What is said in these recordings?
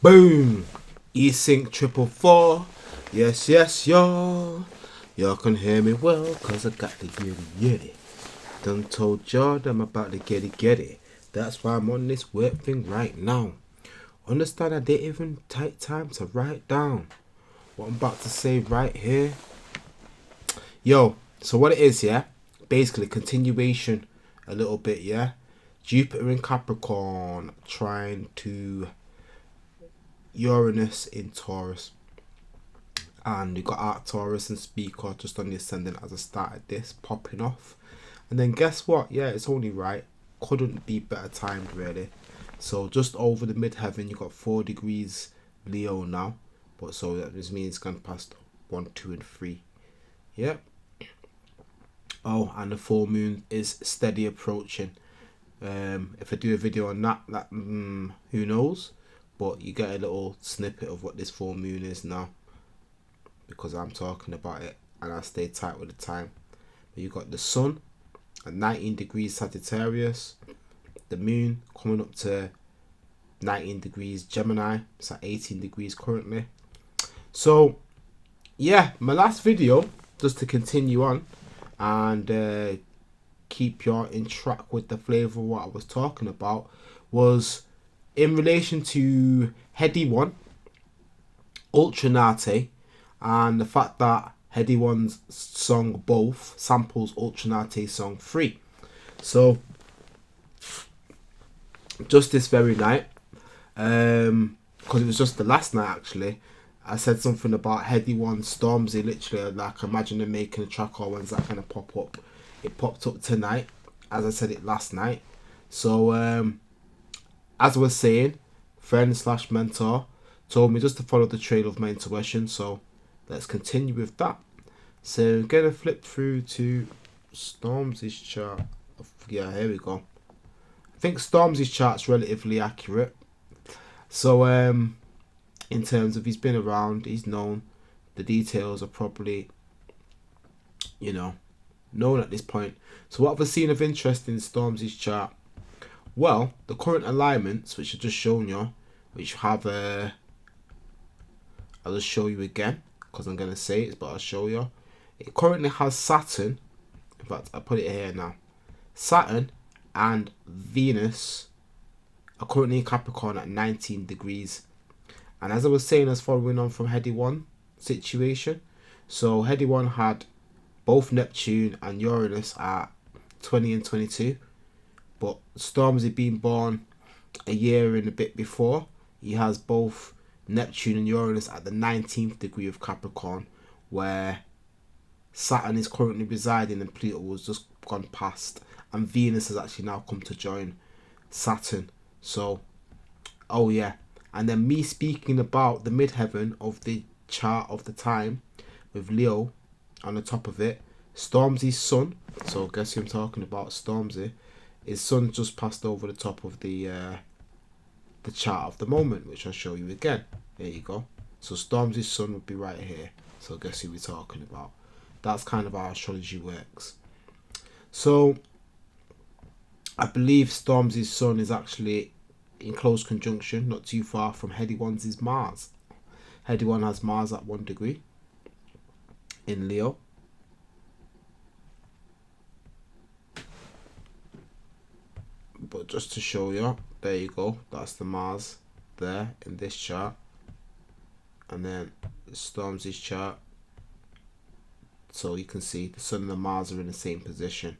Boom! esync444. Yes, yes, y'all. Y'all can hear me well, cause I got the yeti. Done told y'all that I'm about to get it. That's why I'm on this work thing right now. Understand I didn't even take time to write down what I'm about to say right here. Yo, so what it is, yeah? Basically, continuation a little bit, yeah? Jupiter in Capricorn trying to Uranus in Taurus. And we got Arcturus and Speaker just on the ascendant as I started this, popping off. And then guess what? Yeah, it's only right. Couldn't be better timed, really. So just over the midheaven, you got 4 degrees Leo now. But so that just means it's gone past 1, 2, and 3. Yep. Oh, and the full moon is steady approaching. If I do a video on that, who knows? But you get a little snippet of what this full moon is now, because I'm talking about it and I stay tight with the time. But you got the sun at 19 degrees Sagittarius, the moon coming up to 19 degrees Gemini. It's at 18 degrees currently. So yeah, my last video, just to continue on and keep you in track with the flavour of what I was talking about, was in relation to Headie One, Ultra Nate, and the fact that Headie One's song Both samples Ultra Nate's song Free. So just this very night, because it was just the last night actually, I said something about Headie One, Stormzy, literally like imagine them making a track or when's that going to pop up. It popped up tonight, as I said it last night. So as I was saying, friend slash mentor told me just to follow the trail of my intuition, so let's continue with that. So I'm gonna flip through to Stormzy's chart. Yeah, here we go. I think Stormzy's chart's relatively accurate. So in terms of he's been around, he's known, the details are probably, you know, known at this point. So what have I seen of interest in Stormzy's chart? Well, the current alignments, which I've just shown you, which have I'll just show you again because I'm going to say it, but I'll show you. It currently has Saturn. In fact, I put it here now. Saturn and Venus are currently in Capricorn at 19 degrees. And as I was saying, as following on from Headie One situation, so Headie One had both Neptune and Uranus at 20 and 22. But Stormzy being born a year and a bit before, he has both Neptune and Uranus at the 19th degree of Capricorn, where Saturn is currently residing and Pluto was just gone past, and Venus has actually now come to join Saturn. So, oh yeah. And then me speaking about the midheaven of the chart of the time with Leo on the top of it, Stormzy's sun. So guess who I'm talking about? Stormzy. His sun just passed over the top of the chart of the moment, which I'll show you again. There you go. So Stormzy's sun would be right here. So guess who we're talking about? That's kind of how astrology works. So I believe Stormzy's sun is actually in close conjunction, not too far from Headie One's is Mars. Headie One has Mars at 1 degree in Leo. But just to show you, there you go, that's the Mars there in this chart, and then Stormzy's chart. So you can see the Sun and the Mars are in the same position.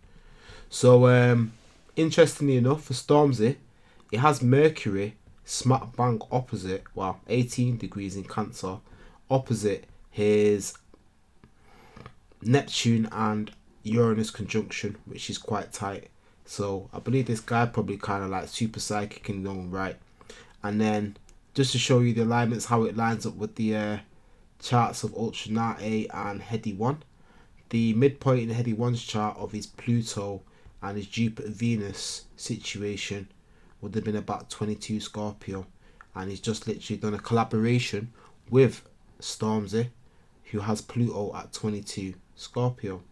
So interestingly enough, for Stormzy, it has Mercury smack bang opposite, well, 18 degrees in Cancer, opposite his Neptune and Uranus conjunction, which is quite tight. So I believe this guy probably kind of like super psychic in his own right. And then just to show you the alignments, how it lines up with the charts of Ultra Nate and Headie One. The midpoint in Headie One's chart of his Pluto and his Jupiter Venus situation would have been about 22 Scorpio, and he's just literally done a collaboration with Stormzy, who has Pluto at 22 Scorpio.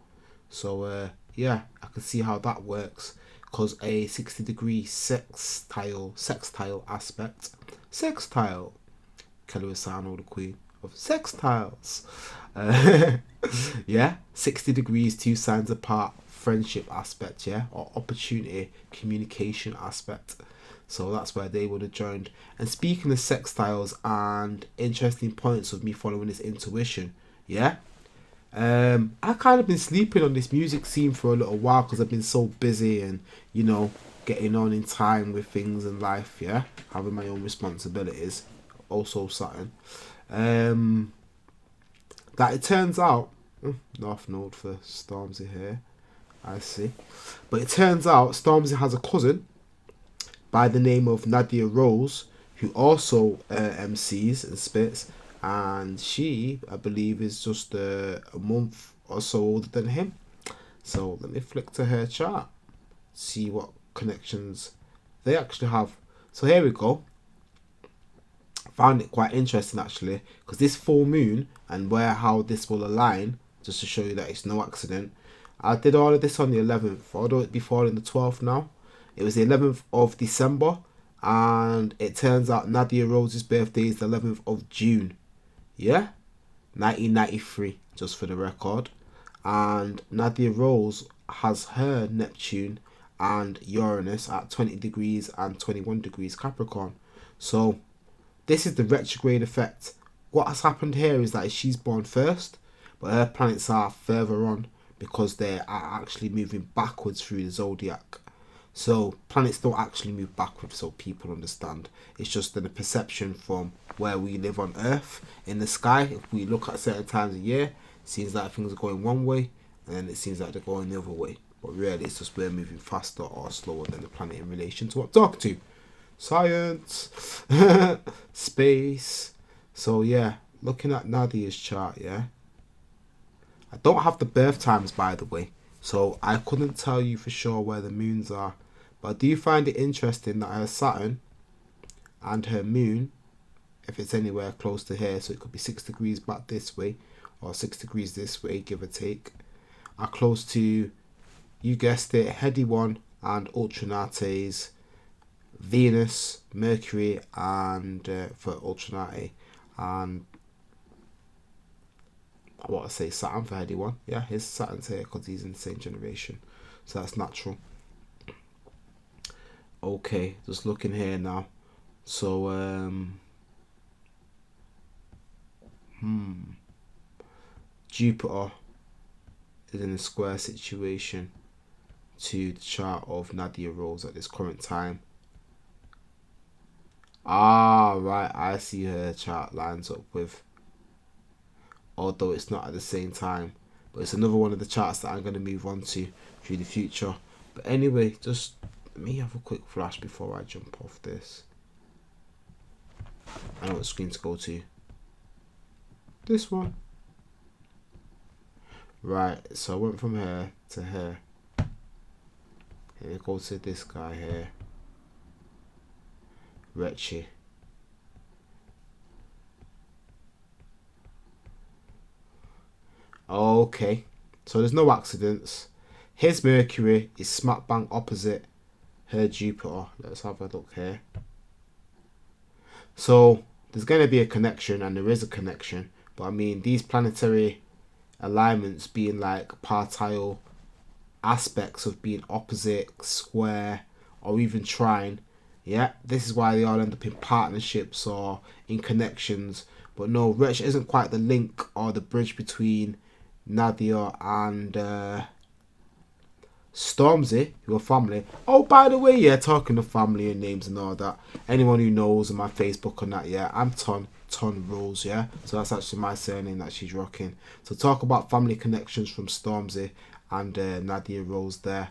So yeah, I can see how that works, because a 60-degree sextile aspect, Kelly Wasano, the queen of sextiles. Yeah, 60 degrees, 2 signs apart, friendship aspect, yeah, or opportunity, communication aspect. So that's where they would have joined. And speaking of sextiles and interesting points of me following this intuition, yeah, I kind of been sleeping on this music scene for a little while because I've been so busy and, you know, getting on in time with things in life, yeah, having my own responsibilities. Also Saturn. That it turns out, North Node for Stormzy here, I see. But it turns out Stormzy has a cousin by the name of Nadia Rose, who also MCs and spits, and she, I believe, is just a month or so older than him. So let me flick to her chart, see what connections they actually have. So here we go. Found it quite interesting actually, because this full moon and how this will align, just to show you that it's no accident. I did all of this on the 11th, although it be falling the 12th now. It was the 11th of December, and it turns out Nadia Rose's birthday is the 11th of June. Yeah, 1993, just for the record. And Nadia Rose has her Neptune and Uranus at 20 degrees and 21 degrees Capricorn. So this is the retrograde effect. What has happened here is that she's born first, but her planets are further on because they are actually moving backwards through the zodiac. So planets don't actually move backwards, so people understand. It's just in the perception from where we live on Earth in the sky. If we look at certain times of year, it seems like things are going one way, and then it seems like they're going the other way. But really, it's just we're moving faster or slower than the planet in relation to what I'm talking to. Science, space. So yeah, looking at Nadia's chart, yeah. I don't have the birth times, by the way, so I couldn't tell you for sure where the moons are. But I do find it interesting that her Saturn and her moon, if it's anywhere close to here, so it could be 6 degrees back this way or 6 degrees this way, give or take, are close to, you guessed it, Headie One and Ultranate's Venus, Mercury, and for Ultranate, and what I say, Saturn for Headie One. Yeah, his Saturn's here because he's in the same generation, so that's natural. Okay, just looking here now. So Jupiter is in a square situation to the chart of Nadia Rose at this current time. Ah, right, I see her chart lines up with, although it's not at the same time, but it's another one of the charts that I'm going to move on to through the future. But anyway, just let me have a quick flash before I jump off this. I know what screen to go to. This one. Right, so I went from here to here. And I go to this guy here. Retchi. Okay, so there's no accidents. His Mercury is smack bang opposite her Jupiter. Let's have a look here. So there's going to be a connection, and there is a connection, but I mean, these planetary alignments being like partile aspects of being opposite, square, or even trine, yeah, this is why they all end up in partnerships or in connections. But no, Retch isn't quite the link or the bridge between Nadia and Stormzy, your family. Oh, by the way, yeah, talking of family and names and all that, anyone who knows on my Facebook on that, yeah, I'm Ton Rose, yeah, so that's actually my surname that she's rocking. So talk about family connections from Stormzy and Nadia Rose there.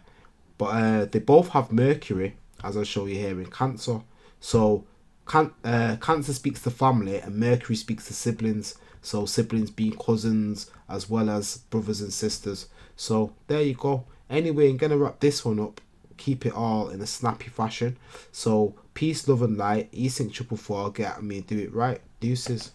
But they both have Mercury, as I'll show you here, in Cancer. So Cancer speaks to family and Mercury speaks to siblings. So siblings being cousins as well as brothers and sisters. So there you go. Anyway, I'm going to wrap this one up. Keep it all in a snappy fashion. So peace, love and light. Esync444. Get at me. Do it right. Deuces.